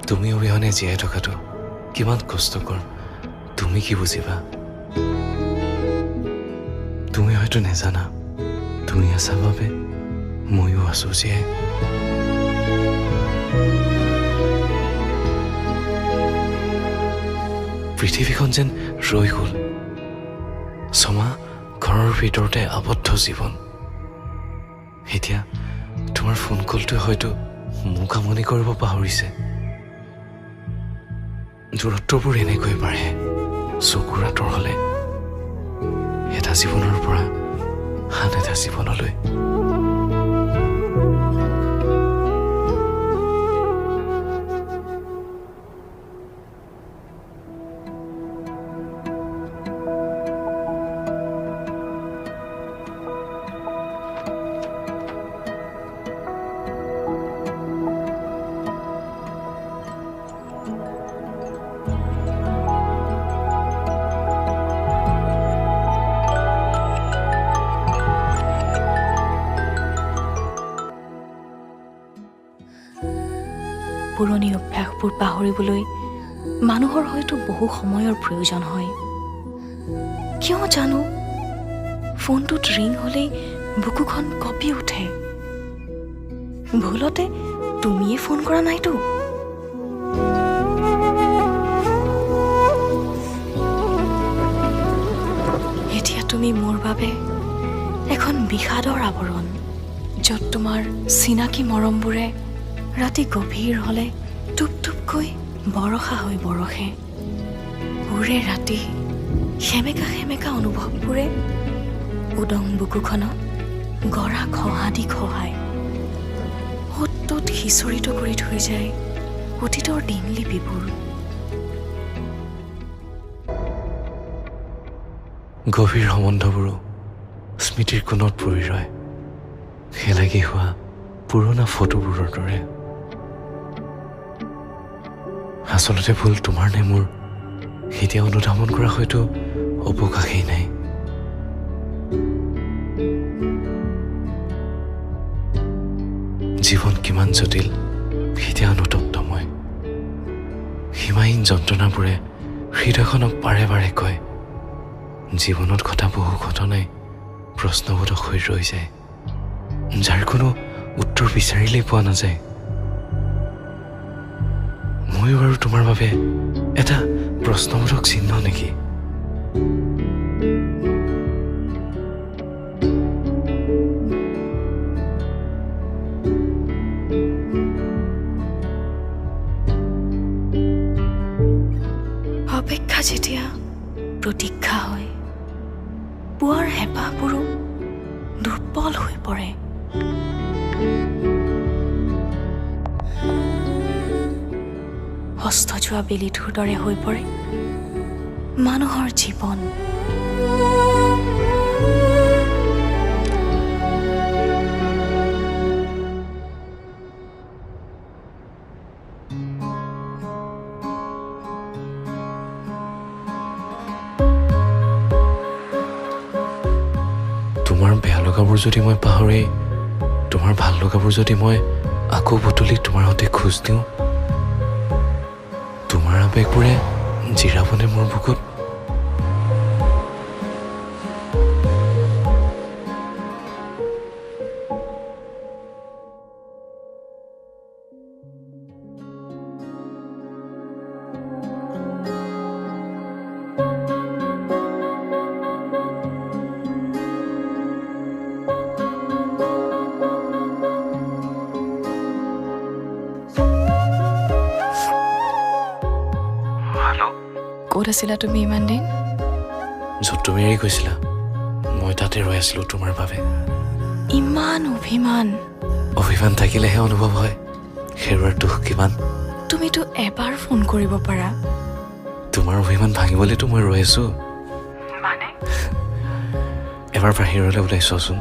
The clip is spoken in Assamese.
তুমি অবিহনে জীয়াই থকাটো কিমান কষ্টকৰ তুমি কি বুজিবা তুমি হয়তো নেজানা তুমি আছা বাবে ময়ো আছো জীয়াই পৃথিৱীখন যেন ৰৈ গ'ল ছমাহ ঘৰৰ ভিতৰতে আবদ্ধ জীৱন এতিয়া তোমাৰ ফোন কলটোৱে হয়তো মোক আমনি কৰিব পাহৰিছে দূৰত্ববোৰ এনেকৈ বাঢ়ে চকুৰ আঁতৰ হ'লে এটা জীৱনৰ পৰা আন এটা জীৱনলৈ পুৰণি অভ্যাসবোৰ পাহৰিবলৈ মানুহৰ হয়তো বহু সময়ৰ প্ৰয়োজন হয় কিয় জানো ফোনটোত ৰিং হ'লেই বুকুখন কঁপি উঠে ভুলতে তুমিয়ে ফোন কৰা নাইতো এতিয়া তুমি মোৰ বাবে এখন বিষাদৰ আৱৰণ য'ত তোমাৰ চিনাকি মৰমবোৰে ৰাতি গভীৰ হ'লে টুপ টুপকৈ বৰষা হৈ বৰষে উৰে ৰাতি সেমেকা সেমেকা অনুভৱবোৰে উদং বুকুখনত গৰা খহা দি খহায় অতত সিঁচৰিত কৰি থৈ যায় অতীতৰ দিনলিপিবোৰ গভীৰ সম্বন্ধবোৰো স্মৃতিৰ কোণত পৰি ৰয় হেলাগি হোৱা পুৰণা ফটোবোৰৰ দৰে আচলতে ভুল তোমাৰ নে মোৰ এতিয়া অনুধাৱন কৰা হয়তো অৱকাশেই নাই জীৱন কিমান জটিল এতিয়া অনুতপ্ত মই সীমাহীন যন্ত্ৰণাবোৰে হৃদয়খনক বাৰে বাৰে কয় জীৱনত ঘটা বহু ঘটনাই প্ৰশ্নবোধক হৈ ৰৈ যায় যাৰ কোনো উত্তৰ বিচাৰিলেই পোৱা নাযায় ময়ো বাৰু তোমাৰ বাবে এটা প্ৰশ্নবোধক চিহ্ন নেকি অপেক্ষা যেতিয়া প্ৰতীক্ষা হয় পুৱাৰ হেঁপাহবোৰো দুৰ্বল হৈ পৰে হস্ত যোৱা বেলিটোৰ দৰে হৈ পৰে মানুহৰ জীৱন তোমাৰ বেয়া লগাবোৰ যদি মই পাহৰি তোমাৰ ভাল লগাবোৰ যদি মই আকৌ বুটলি তোমাৰ সৈতে খোজ দিওঁ তোমাৰ আবেগবোৰে জিৰাবনে মোৰ বুকুত ক'ত আছিলা তুমি ইমান দিন য'ত তুমি এৰি গৈছিলা মই তাতে ৰৈ আছিলো তোমাৰ বাবে ইমান অভিমান থাকিলেহে অনুভৱ হয় হেৰুৱাৰ দুখ কিমান তুমিতো এবাৰ ফোন কৰিব পাৰা তোমাৰ অভিমান ভাঙিবলৈতো মই ৰৈ আছো মানে এবাৰ বাহিৰলৈ ওলাই চোৱাচোন